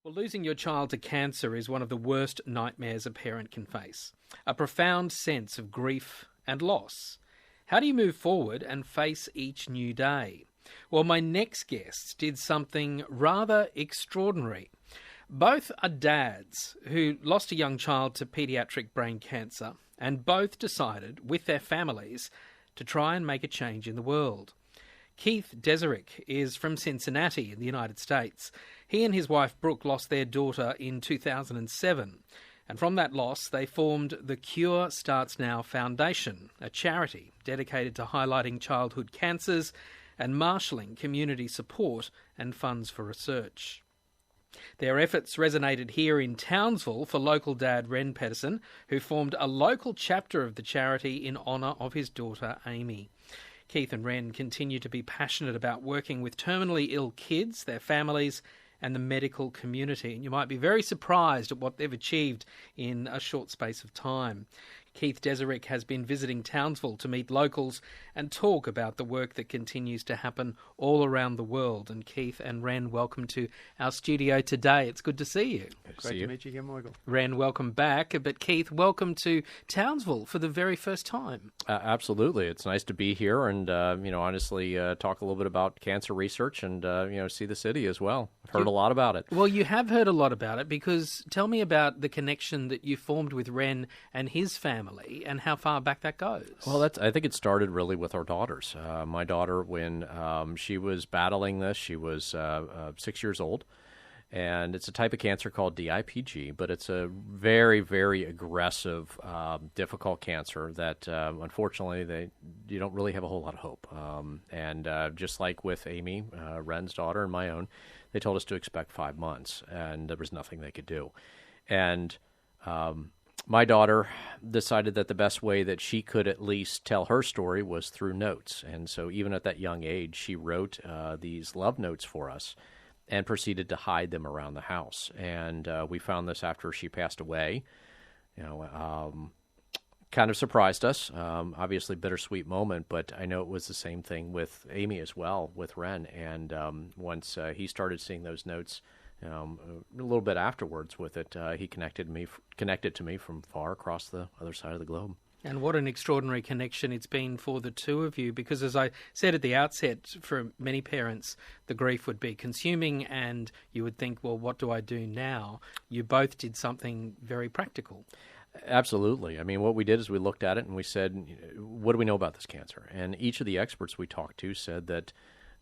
Well, losing your child to cancer is one of the worst nightmares a parent can face. A profound sense of grief and loss. How do you move forward and face each new day? Well, my next guests did something rather extraordinary. Both are dads who lost a young child to paediatric brain cancer, and both decided, with their families, to try and make a change in the world. Keith Deserick is from Cincinnati in the United States. He and his wife Brooke lost their daughter in 2007. And from that loss, they formed the Cure Starts Now Foundation, a charity dedicated to highlighting childhood cancers and marshalling community support and funds for research. Their efforts resonated here in Townsville for local dad Ren Pedersen, who formed a local chapter of the charity in honour of his daughter Amy. Keith and Ren continue to be passionate about working with terminally ill kids, their families, and the medical community. And you might be very surprised at what they've achieved in a short space of time. Keith Deserick has been visiting Townsville to meet locals and talk about the work that continues to happen all around the world. And Keith and Ren, welcome to our studio today. It's good to see you. Great to meet you again, Michael. Ren, welcome back. But Keith, welcome to Townsville for the very first time. Absolutely. It's nice to be here and, honestly talk a little bit about cancer research and, see the city as well. I've heard a lot about it. Well, you have heard a lot about it because tell me about the connection that you formed with Ren and his family and how far back that goes. Well, I think it started really with our daughters. My daughter, when she was battling this, she was 6 years old. And it's a type of cancer called DIPG, but it's a very, very aggressive, difficult cancer that, unfortunately, you don't really have a whole lot of hope. And just like with Amy, Ren's daughter, and my own, they told us to expect 5 months, and there was nothing they could do. And my daughter decided that the best way that she could at least tell her story was through notes. And so even at that young age, she wrote these love notes for us and proceeded to hide them around the house. And we found this after she passed away. Kind of surprised us. Obviously, bittersweet moment, but I know it was the same thing with Amy as well, with Ren. And once he started seeing those notes, a little bit afterwards with it, he connected to me from far across the other side of the globe. And what an extraordinary connection it's been for the two of you, because as I said at the outset, for many parents, the grief would be consuming and you would think, well, what do I do now? You both did something very practical. Absolutely. I mean, what we did is we looked at it and we said, what do we know about this cancer? And each of the experts we talked to said that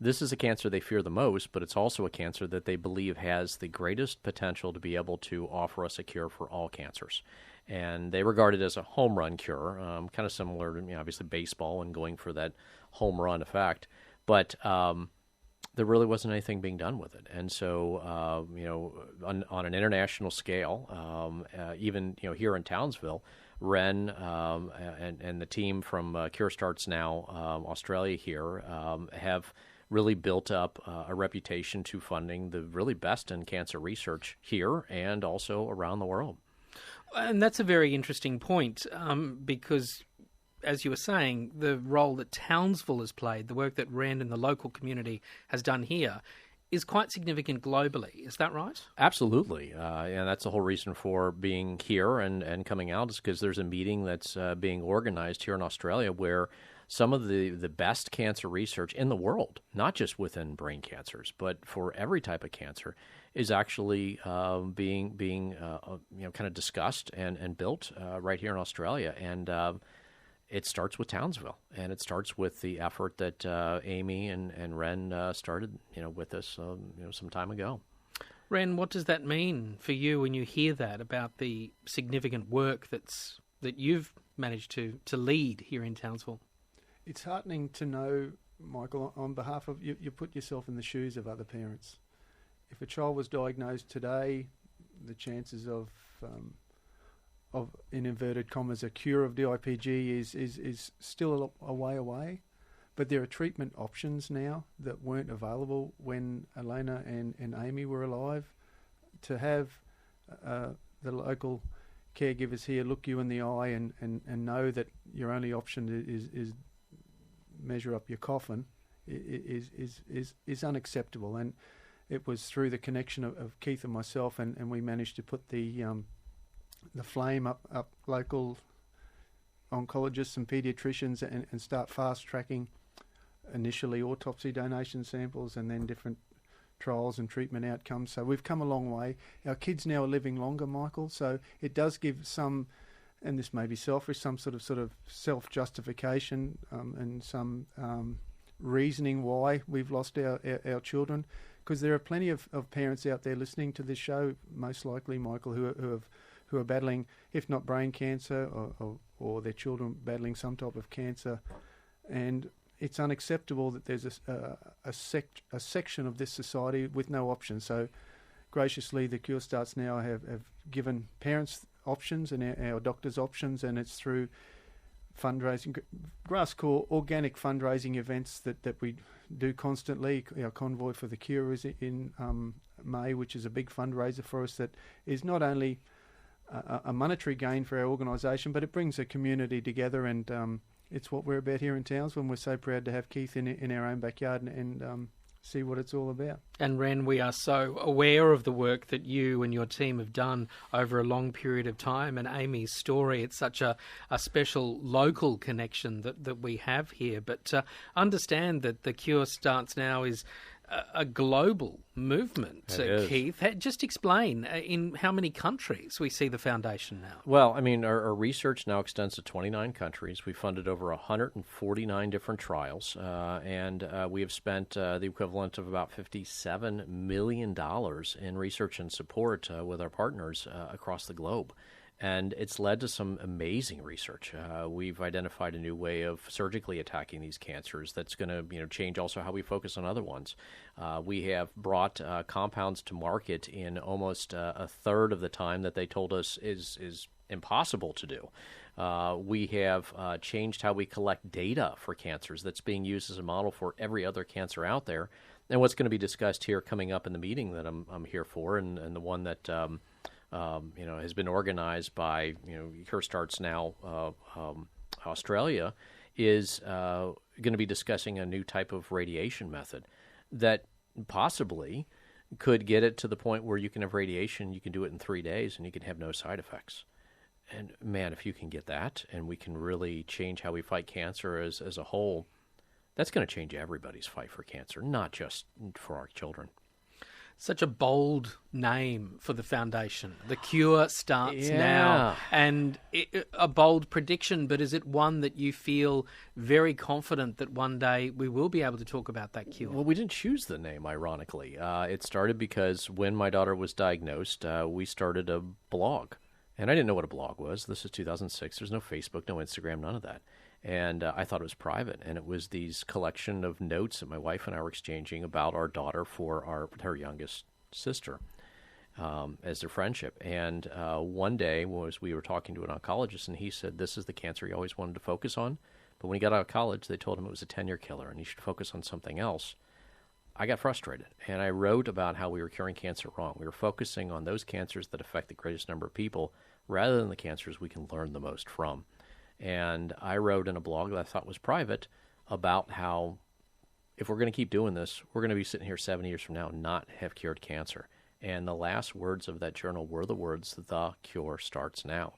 this is a cancer they fear the most, but it's also a cancer that they believe has the greatest potential to be able to offer us a cure for all cancers. And they regard it as a home run cure, kind of similar to, obviously, baseball and going for that home run effect. But there really wasn't anything being done with it. And so, on an international scale, even, here in Townsville, Ren and the team from Cure Starts Now Australia here have really built up a reputation to funding the really best in cancer research here and also around the world. And that's a very interesting point because, as you were saying, the role that Townsville has played, the work that Ren and the local community has done here, is quite significant globally. Is that right? Absolutely. And that's the whole reason for being here and coming out is because there's a meeting that's being organized here in Australia where some of the best cancer research in the world, not just within brain cancers, but for every type of cancer, is actually being kind of discussed and built right here in Australia. And it starts with Townsville, and it starts with the effort that Amy and Ren started, with us, some time ago. Ren, what does that mean for you when you hear that about the significant work that you've managed to lead here in Townsville? It's heartening to know, Michael, on behalf of you put yourself in the shoes of other parents. If a child was diagnosed today, the chances of in inverted commas, a cure of DIPG is still a way away. But there are treatment options now that weren't available when Elena and Amy were alive. To have the local caregivers here look you in the eye and know that your only option is measure up your coffin is unacceptable. And it was through the connection of Keith and myself, and we managed to put the flame up local oncologists and paediatricians and start fast-tracking initially autopsy donation samples and then different trials and treatment outcomes. So we've come a long way. Our kids now are living longer, Michael, so it does give some, and this may be selfish, some sort of self-justification and some reasoning why we've lost our children, because there are plenty of parents out there listening to this show, most likely, Michael, who are battling, if not brain cancer, or their children battling some type of cancer, and it's unacceptable that there's a section of this society with no options. So graciously, the Cure Starts Now have given parents options and our doctors options, and it's through fundraising, grassroots organic fundraising events that we do constantly. Our Convoy for the Cure is in May, which is a big fundraiser for us that is not only a monetary gain for our organisation, but it brings a community together, and it's what we're about here in Townsville, and we're so proud to have Keith in our own backyard and see what it's all about. And Ren, we are so aware of the work that you and your team have done over a long period of time, and Amy's story, it's such a special local connection that we have here. But understand that the Cure Starts Now is a global movement, Keith. Just explain in how many countries we see the foundation now. Well, I mean, our research now extends to 29 countries. We funded over 149 different trials, and we have spent the equivalent of about $57 million in research and support with our partners across the globe. And it's led to some amazing research. We've identified a new way of surgically attacking these cancers that's going to, change also how we focus on other ones. We have brought compounds to market in almost a third of the time that they told us is impossible to do. We have changed how we collect data for cancers that's being used as a model for every other cancer out there. And what's going to be discussed here coming up in the meeting that I'm here for, and the one that has been organized by Cure Starts Now Australia, is going to be discussing a new type of radiation method that possibly could get it to the point where you can have radiation, you can do it in 3 days, and you can have no side effects. And man, if you can get that, and we can really change how we fight cancer as a whole, that's going to change everybody's fight for cancer, not just for our children. Such a bold name for the foundation. The Cure Starts Now. And a bold prediction, but is it one that you feel very confident that one day we will be able to talk about that cure? Well, we didn't choose the name, ironically. It started because when my daughter was diagnosed, we started a blog. And I didn't know what a blog was. This is 2006. There's no Facebook, no Instagram, none of that. And I thought it was private, and it was these collection of notes that my wife and I were exchanging about our daughter for her youngest sister as their friendship. And one day we were talking to an oncologist, and he said, this is the cancer he always wanted to focus on. But when he got out of college, they told him it was a 10-year killer, and he should focus on something else. I got frustrated, and I wrote about how we were curing cancer wrong. We were focusing on those cancers that affect the greatest number of people rather than the cancers we can learn the most from. And I wrote in a blog that I thought was private about how if we're going to keep doing this, we're going to be sitting here 7 years from now and not have cured cancer. And the last words of that journal were the words, "The Cure Starts Now."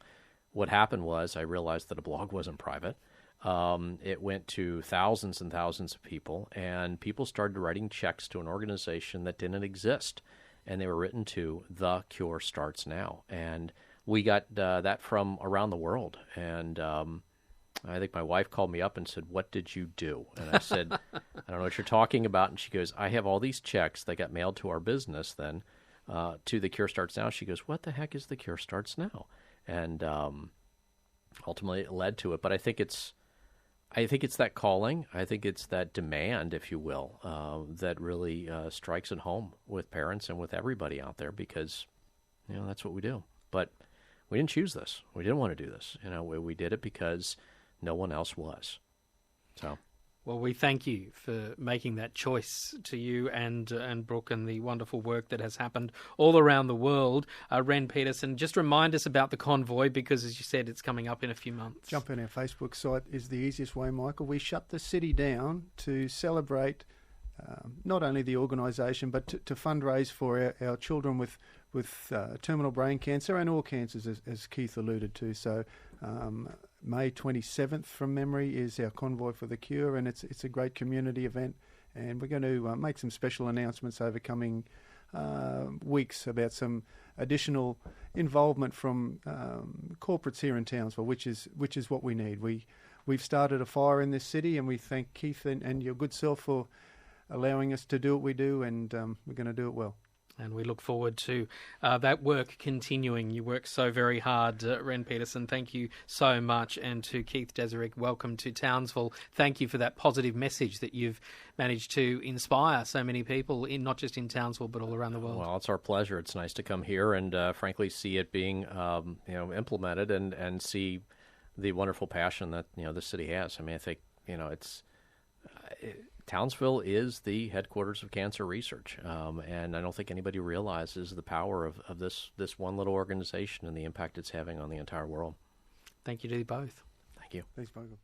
What happened was I realized that a blog wasn't private. It went to thousands and thousands of people, and people started writing checks to an organization that didn't exist. And they were written to The Cure Starts Now. And we got that from around the world, and I think my wife called me up and said, "What did you do?" And I said, "I don't know what you're talking about." And she goes, "I have all these checks that got mailed to our business then to The Cure Starts Now." She goes, "What the heck is The Cure Starts Now?" And ultimately it led to it. But I think it's that calling. I think it's that demand, if you will, that really strikes at home with parents and with everybody out there, because that's what we do. But we didn't choose this. We didn't want to do this. We did it because no one else was. So, well, we thank you for making that choice, to you and Brooke, and the wonderful work that has happened all around the world. Ren Peterson, just remind us about the convoy, because as you said, it's coming up in a few months. Jump on our Facebook site is the easiest way, Michael. We shut the city down to celebrate not only the organisation, but to fundraise for our children with terminal brain cancer and all cancers, as Keith alluded to. So May 27th, from memory, is our Convoy for the Cure, and it's a great community event. And we're going to make some special announcements over coming weeks about some additional involvement from corporates here in Townsville, which is what we need. We've started a fire in this city, and we thank Keith and your good self for allowing us to do what we do, and we're going to do it well. And we look forward to that work continuing. You work so very hard, Ren Peterson. Thank you so much. And to Keith Deserick, welcome to Townsville. Thank you for that positive message that you've managed to inspire so many people, not just in Townsville, but all around the world. Well, it's our pleasure. It's nice to come here and, frankly, see it being implemented and see the wonderful passion that the city has. I mean, I think Townsville is the headquarters of cancer research, and I don't think anybody realizes the power of this one little organization and the impact it's having on the entire world. Thank you to you both. Thank you. Thanks, Michael.